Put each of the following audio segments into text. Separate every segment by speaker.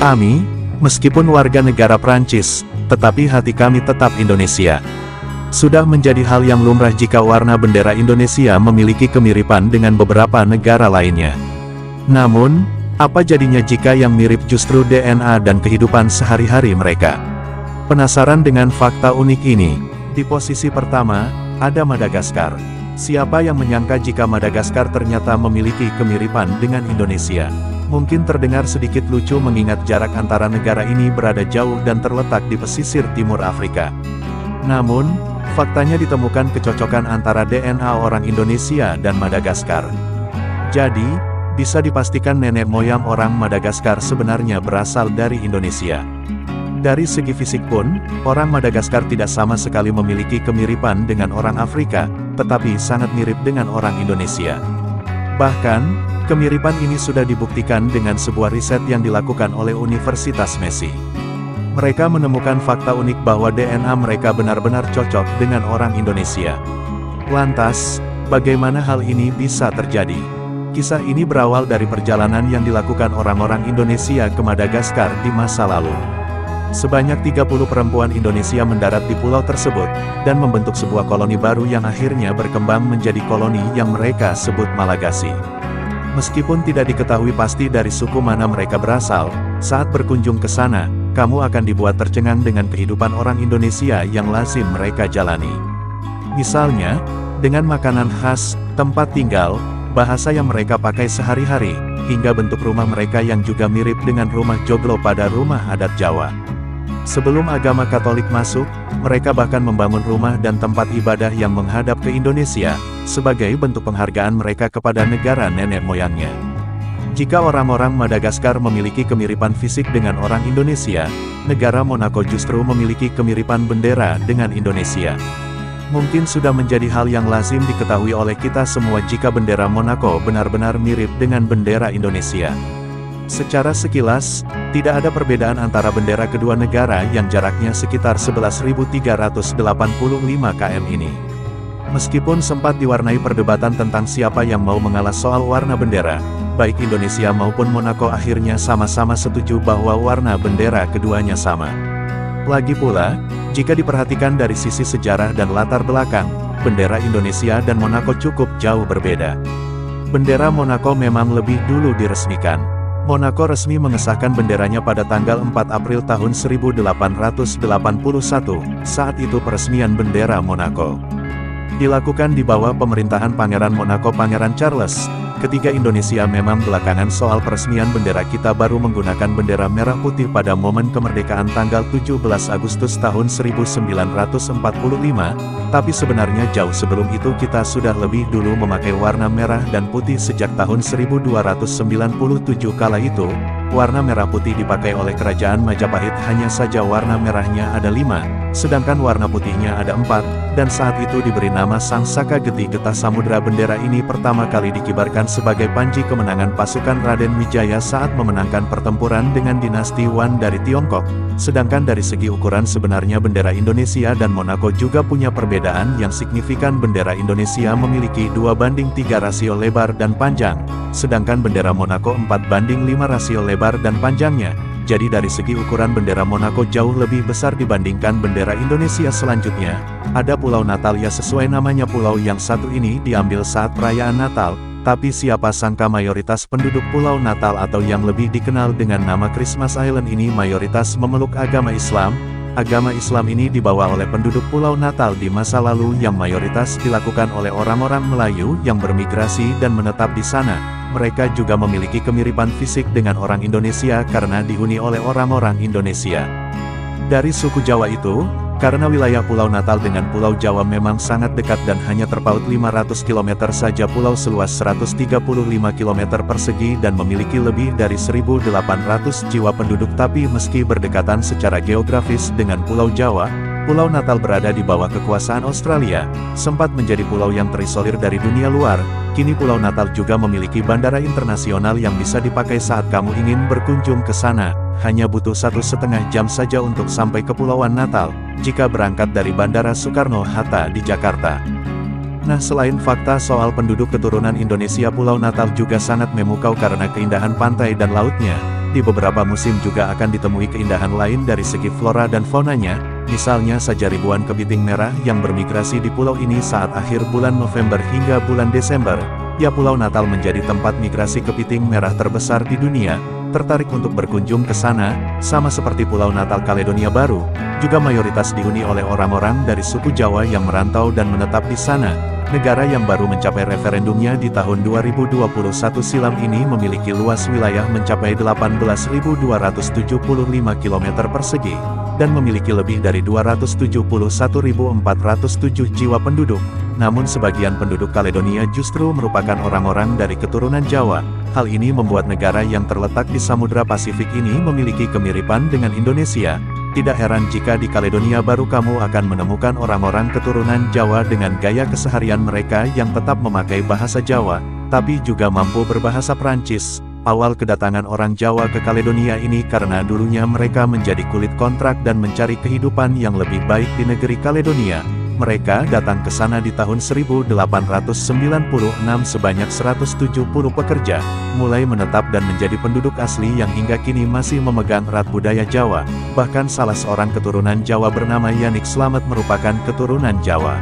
Speaker 1: Ami, meskipun warga negara Prancis, tetapi hati kami tetap Indonesia. Sudah menjadi hal yang lumrah jika warna bendera Indonesia memiliki kemiripan dengan beberapa negara lainnya. Namun, apa jadinya jika yang mirip justru DNA dan kehidupan sehari-hari mereka? Penasaran dengan fakta unik ini? Di posisi pertama, ada Madagaskar. Siapa yang menyangka jika Madagaskar ternyata memiliki kemiripan dengan Indonesia? Mungkin terdengar sedikit lucu mengingat jarak antara negara ini berada jauh dan terletak di pesisir timur Afrika. Namun, faktanya ditemukan kecocokan antara DNA orang Indonesia dan Madagaskar. Jadi, bisa dipastikan nenek moyang orang Madagaskar sebenarnya berasal dari Indonesia. Dari segi fisik pun, orang Madagaskar tidak sama sekali memiliki kemiripan dengan orang Afrika, tetapi sangat mirip dengan orang Indonesia. Bahkan, kemiripan ini sudah dibuktikan dengan sebuah riset yang dilakukan oleh Universitas Messi. Mereka menemukan fakta unik bahwa DNA mereka benar-benar cocok dengan orang Indonesia. Lantas, bagaimana hal ini bisa terjadi? Kisah ini berawal dari perjalanan yang dilakukan orang-orang Indonesia ke Madagaskar di masa lalu. Sebanyak 30 perempuan Indonesia mendarat di pulau tersebut, dan membentuk sebuah koloni baru yang akhirnya berkembang menjadi koloni yang mereka sebut Malagasy. Meskipun tidak diketahui pasti dari suku mana mereka berasal, saat berkunjung ke sana, kamu akan dibuat tercengang dengan kehidupan orang Indonesia yang lazim mereka jalani. Misalnya, dengan makanan khas, tempat tinggal, bahasa yang mereka pakai sehari-hari, hingga bentuk rumah mereka yang juga mirip dengan rumah joglo pada rumah adat Jawa. Sebelum agama Katolik masuk, mereka bahkan membangun rumah dan tempat ibadah yang menghadap ke Indonesia, sebagai bentuk penghargaan mereka kepada negara nenek moyangnya. Jika orang-orang Madagaskar memiliki kemiripan fisik dengan orang Indonesia, negara Monaco justru memiliki kemiripan bendera dengan Indonesia. Mungkin sudah menjadi hal yang lazim diketahui oleh kita semua jika bendera Monaco benar-benar mirip dengan bendera Indonesia. Secara sekilas, tidak ada perbedaan antara bendera kedua negara yang jaraknya sekitar 11.385 km ini. Meskipun sempat diwarnai perdebatan tentang siapa yang mau mengalah soal warna bendera, baik Indonesia maupun Monaco akhirnya sama-sama setuju bahwa warna bendera keduanya sama. Lagi pula, jika diperhatikan dari sisi sejarah dan latar belakang, bendera Indonesia dan Monaco cukup jauh berbeda. Bendera Monaco memang lebih dulu diresmikan. Monaco resmi mengesahkan benderanya pada tanggal 4 April tahun 1881, saat itu peresmian bendera Monaco dilakukan di bawah pemerintahan Pangeran Monaco Pangeran Charles. Ketika Indonesia memang belakangan soal peresmian bendera kita baru menggunakan bendera merah putih pada momen kemerdekaan tanggal 17 Agustus tahun 1945, tapi sebenarnya jauh sebelum itu kita sudah lebih dulu memakai warna merah dan putih sejak tahun 1297 kala itu. Warna merah putih dipakai oleh Kerajaan Majapahit hanya saja warna merahnya ada 5, sedangkan warna putihnya ada 4, dan saat itu diberi nama Sang Saka Geti Getah Samudra. Bendera ini pertama kali dikibarkan sebagai panji kemenangan pasukan Raden Wijaya saat memenangkan pertempuran dengan dinasti Wan dari Tiongkok. Sedangkan dari segi ukuran sebenarnya bendera Indonesia dan Monaco juga punya perbedaan yang signifikan. Bendera Indonesia memiliki 2:3 rasio lebar dan panjang, sedangkan bendera Monaco 4:5 rasio lebar dan panjangnya. Jadi dari segi ukuran bendera Monaco jauh lebih besar dibandingkan bendera Indonesia. Selanjutnya, ada Pulau Natal. Ya, sesuai namanya, pulau yang satu ini diambil saat perayaan Natal, tapi siapa sangka mayoritas penduduk Pulau Natal atau yang lebih dikenal dengan nama Christmas Island ini mayoritas memeluk agama Islam. Agama Islam ini dibawa oleh penduduk Pulau Natal di masa lalu yang mayoritas dilakukan oleh orang-orang Melayu yang bermigrasi dan menetap di sana. Mereka juga memiliki kemiripan fisik dengan orang Indonesia karena dihuni oleh orang-orang Indonesia. Dari suku Jawa itu, karena wilayah Pulau Natal dengan Pulau Jawa memang sangat dekat dan hanya terpaut 500 km saja, pulau seluas 135 km persegi dan memiliki lebih dari 1.800 jiwa penduduk. Tapi meski berdekatan secara geografis dengan Pulau Jawa, Pulau Natal berada di bawah kekuasaan Australia, sempat menjadi pulau yang terisolir dari dunia luar. Kini Pulau Natal juga memiliki bandara internasional yang bisa dipakai saat kamu ingin berkunjung ke sana. Hanya butuh 1,5 jam saja untuk sampai ke Kepulauan Natal, jika berangkat dari Bandara Soekarno-Hatta di Jakarta. Nah, selain fakta soal penduduk keturunan Indonesia, Pulau Natal juga sangat memukau karena keindahan pantai dan lautnya. Di beberapa musim juga akan ditemui keindahan lain dari segi flora dan faunanya, misalnya saja ribuan kepiting merah yang bermigrasi di pulau ini saat akhir bulan November hingga bulan Desember. Ya, Pulau Natal menjadi tempat migrasi kepiting merah terbesar di dunia. Tertarik untuk berkunjung ke sana, sama seperti Pulau Natal Kaledonia Baru, juga mayoritas dihuni oleh orang-orang dari suku Jawa yang merantau dan menetap di sana. Negara yang baru mencapai referendumnya di tahun 2021 silam ini memiliki luas wilayah mencapai 18.275 km persegi, dan memiliki lebih dari 271.407 jiwa penduduk. Namun sebagian penduduk Kaledonia justru merupakan orang-orang dari keturunan Jawa. Hal ini membuat negara yang terletak di Samudra Pasifik ini memiliki kemiripan dengan Indonesia. Tidak heran jika di Kaledonia Baru kamu akan menemukan orang-orang keturunan Jawa dengan gaya keseharian mereka yang tetap memakai bahasa Jawa, tapi juga mampu berbahasa Prancis. Awal kedatangan orang Jawa ke Kaledonia ini karena dulunya mereka menjadi kulit kontrak dan mencari kehidupan yang lebih baik di negeri Kaledonia. Mereka datang ke sana di tahun 1896 sebanyak 170 pekerja, mulai menetap dan menjadi penduduk asli yang hingga kini masih memegang erat budaya Jawa. Bahkan salah seorang keturunan Jawa bernama Yanik Slamet merupakan keturunan Jawa,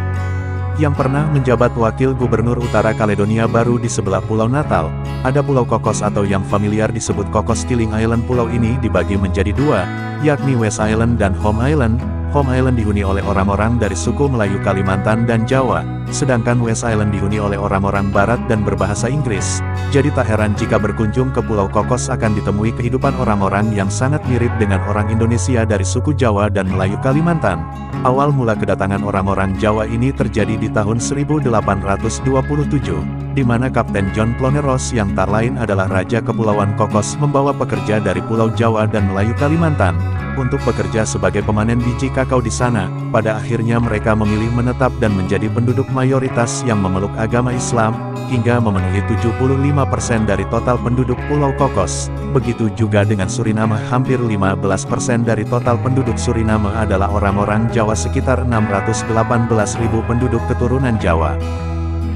Speaker 1: yang pernah menjabat Wakil Gubernur Utara Kaledonia Baru di sebelah Pulau Natal. Ada Pulau Cocos atau yang familiar disebut Cocos Killing Island. Pulau ini dibagi menjadi dua, yakni West Island dan Home Island. Home Island dihuni oleh orang-orang dari suku Melayu Kalimantan dan Jawa, sedangkan West Island dihuni oleh orang-orang Barat dan berbahasa Inggris. Jadi tak heran jika berkunjung ke Pulau Cocos akan ditemui kehidupan orang-orang yang sangat mirip dengan orang Indonesia dari suku Jawa dan Melayu Kalimantan. Awal mula kedatangan orang-orang Jawa ini terjadi di tahun 1827, di mana Kapten John Ploneros yang tak lain adalah Raja Kepulauan Cocos membawa pekerja dari Pulau Jawa dan Melayu Kalimantan untuk bekerja sebagai pemanen biji kakao di sana. Pada akhirnya mereka memilih menetap dan menjadi penduduk mayoritas yang memeluk agama Islam, hingga memenuhi 75% dari total penduduk Pulau Cocos. Begitu juga dengan Suriname, hampir 15% dari total penduduk Suriname adalah orang-orang Jawa, sekitar 618.000 penduduk keturunan Jawa.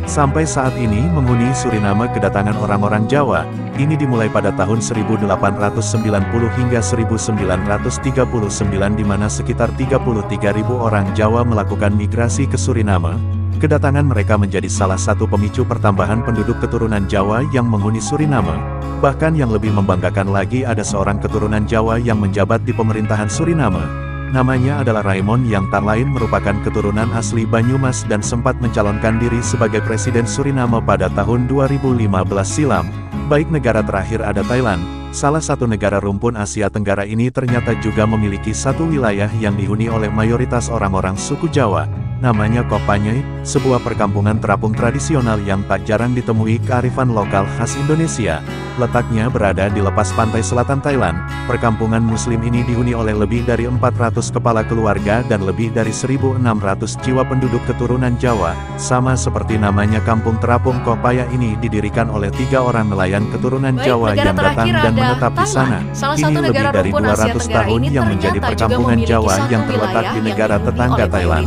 Speaker 1: Sampai saat ini menghuni Suriname kedatangan orang-orang Jawa, ini dimulai pada tahun 1890 hingga 1939 di mana sekitar 33.000 orang Jawa melakukan migrasi ke Suriname. Kedatangan mereka menjadi salah satu pemicu pertambahan penduduk keturunan Jawa yang menghuni Suriname. Bahkan yang lebih membanggakan lagi, ada seorang keturunan Jawa yang menjabat di pemerintahan Suriname. Namanya adalah Raymond, yang tak lain merupakan keturunan asli Banyumas dan sempat mencalonkan diri sebagai Presiden Suriname pada tahun 2015 silam. Baik negara terakhir ada Thailand. Salah satu negara rumpun Asia Tenggara ini ternyata juga memiliki satu wilayah yang dihuni oleh mayoritas orang-orang suku Jawa. Namanya Koh Panyai, sebuah perkampungan terapung tradisional yang tak jarang ditemui kearifan lokal khas Indonesia. Letaknya berada di lepas pantai selatan Thailand. Perkampungan Muslim ini dihuni oleh lebih dari 400 kepala keluarga dan lebih dari 1.600 jiwa penduduk keturunan Jawa. Sama seperti namanya, kampung terapung Koh Panyai ini didirikan oleh 3 orang nelayan keturunan Jawa yang datang dan menetap di sana. Ini lebih dari 200 tahun yang menjadi perkampungan Jawa yang terletak di negara tetangga Thailand.